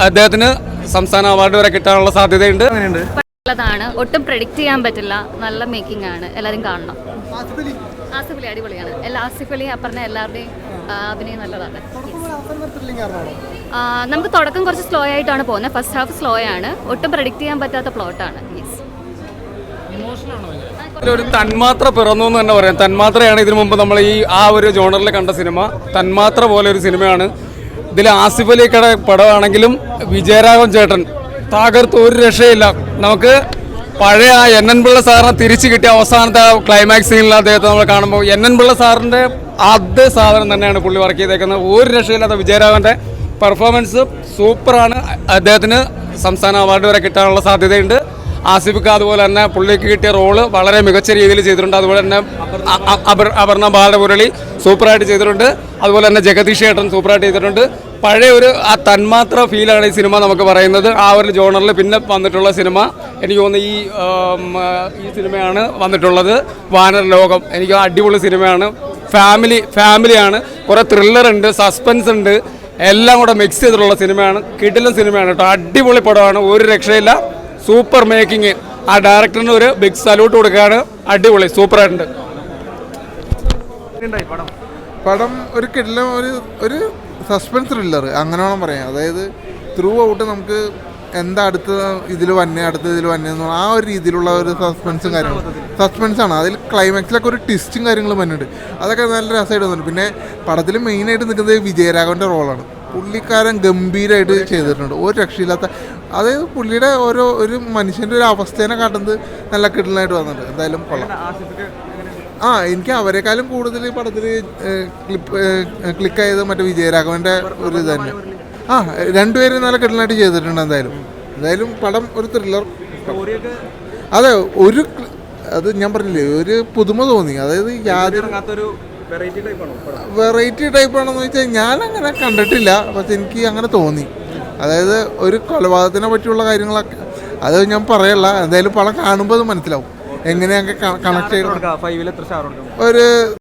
അദ്ദേഹത്തിന് സംസ്ഥാന അവാർഡ് വരെ കിട്ടാനുള്ള സാധ്യതയുണ്ട്. നല്ലതാണ്, ഒട്ടും പ്രെഡിക്റ്റ് ചെയ്യാൻ പറ്റില്ല. നല്ല മേക്കിംഗ് ആണ്, എല്ലാവരും കാണണം. ആസിഫ് അലി അടിപൊളിയാണ്. ആസിഫ് അലി പറഞ്ഞ എല്ലാവരുടെയും അഭിനയം നല്ലതാണ്. നമുക്ക് തുടക്കം കുറച്ച് സ്ലോ ആയിട്ടാണ് പോകുന്നത്. ഫസ്റ്റ് ഹാഫ് സ്ലോ ആണ്, ഒട്ടും പ്രെഡിക്റ്റ് ചെയ്യാൻ പറ്റാത്ത പ്ലോട്ടാണ്. ഒരു തന്മാത്ര പിറന്നു എന്ന് തന്നെ പറയാം. തന്മാത്രയാണ് ഇതിനു മുമ്പ് നമ്മൾ ആ ഒരു ജോണറിൽ കണ്ട സിനിമ. തന്മാത്ര പോലെ ഒരു സിനിമയാണ്. ഇതിൽ ആസിഫ് അലിയുടെ പടമാണെങ്കിലും വിജയരാഘവൻ ചേട്ടൻ തകർത്ത് ഒരു രക്ഷയില്ല. നമുക്ക് പഴയ എൻ എൻ പിള്ള സാറിനെ തിരിച്ചു കിട്ടിയ അവസാനത്തെ ക്ലൈമാക്സ് സീനിൽ അദ്ദേഹത്തെ നമ്മൾ കാണുമ്പോൾ എൻ എൻ പിള്ള സാറിൻ്റെ അതേ സാധനം തന്നെയാണ് പുള്ളി വർക്ക് ചെയ്തേക്കുന്നത്. ഒരു രക്ഷയില്ലാത്ത വിജയരാഘവൻ്റെ പെർഫോമൻസ് സൂപ്പറാണ്. അദ്ദേഹത്തിന് സംസ്ഥാന അവാർഡ് വരെ കിട്ടാനുള്ള സാധ്യതയുണ്ട്. ആസിഫിക്ക് അതുപോലെ തന്നെ പുള്ളിക്ക് കിട്ടിയ റോള് വളരെ മികച്ച രീതിയിൽ ചെയ്തിട്ടുണ്ട്. അതുപോലെ തന്നെ അപർണ ബാലമുരളി സൂപ്പറായിട്ട് ചെയ്തിട്ടുണ്ട്. അതുപോലെ തന്നെ ജഗദീഷ് ഏട്ടൻ സൂപ്പറായിട്ട് ചെയ്തിട്ടുണ്ട്. പഴയ ഒരു ആ തന്മാത്ര ഫീലാണ് ഈ സിനിമ നമുക്ക് പറയുന്നത്. ആ ഒരു ജോണറിൽ പിന്നെ വന്നിട്ടുള്ള സിനിമ എനിക്ക് തോന്നുന്നു ഈ സിനിമയാണ് വന്നിട്ടുള്ളത്. വാനർ ലോകം എനിക്ക് അടിപൊളി സിനിമയാണ്. ഫാമിലിയാണ്. കുറേ ത്രില്ലർ ഉണ്ട്, സസ്പെൻസ് ഉണ്ട്, എല്ലാം കൂടെ മിക്സ് ചെയ്തിട്ടുള്ള സിനിമയാണ്. കിടിലൻ സിനിമയാണ് കേട്ടോ. അടിപൊളി പടമാണ്, ഒരു രക്ഷയില്ല. Super making. ആ ഡയറക്ടറിന് ഒരു ബിഗ് സല്യൂട്ട് കൊടുക്കുകയാണ്. അടിപൊളി, സൂപ്പറായിട്ടുണ്ട് പടം. ഒരു കിടിലം, ഒരു സസ്പെൻസ് ത്രില്ലർ അങ്ങനെ വേണം പറയാം. അതായത് ത്രൂ ഔട്ട് നമുക്ക് എന്താ അടുത്ത ഇതിൽ വന്നേന്ന് ആ ഒരു രീതിയിലുള്ള ഒരു സസ്പെൻസാണ്. അതിൽ ക്ലൈമാക്സിലൊക്കെ ഒരു ട്വിസ്റ്റും കാര്യങ്ങളും വന്നിട്ടുണ്ട്. അതൊക്കെ നല്ല രസമായിട്ട് വന്നിട്ടുണ്ട്. പിന്നെ പടത്തിൽ മെയിനായിട്ട് നിൽക്കുന്നത് വിജയരാഘവൻ്റെ റോളാണ്. പുള്ളിക്കാരൻ ഗംഭീരമായിട്ട് ചെയ്തിട്ടുണ്ട്, ഒരു രക്ഷയില്ലാത്ത. അതായത് പുള്ളിയുടെ ഒരു മനുഷ്യൻ്റെ ഒരു അവസ്ഥേനെ കാട്ടുന്നത് നല്ല കിടലായിട്ട് വന്നിട്ടുണ്ട്. എന്തായാലും കൊള്ളാം. എനിക്ക് അവരെക്കാളും കൂടുതൽ പടത്തിൽ ക്ലിക്കായത് മറ്റേ വിജയരാഘവൻ്റെ ഒരു ഇത് തന്നെ. രണ്ടുപേരും നല്ല കിടലായിട്ട് ചെയ്തിട്ടുണ്ട്. എന്തായാലും പടം ഒരു ത്രില്ലർ. അതെ, അത് ഞാൻ പറഞ്ഞില്ലേ, ഒരു പുതുമ തോന്നി. അതായത് യാതൊരു വെറൈറ്റി ടൈപ്പാണെന്ന് വെച്ചാൽ ഞാൻ അങ്ങനെ കണ്ടിട്ടില്ല. പക്ഷെ എനിക്ക് അങ്ങനെ തോന്നി. അതായത് ഒരു കൊലപാതകത്തിനെ പറ്റിയുള്ള കാര്യങ്ങളൊക്കെ അത് ഞാൻ പറയല്ല. എന്തായാലും പടം കാണുമ്പോൾ അത് മനസ്സിലാവും എങ്ങനെയൊക്കെ കണക്ട് ചെയ്ത്. ഒരു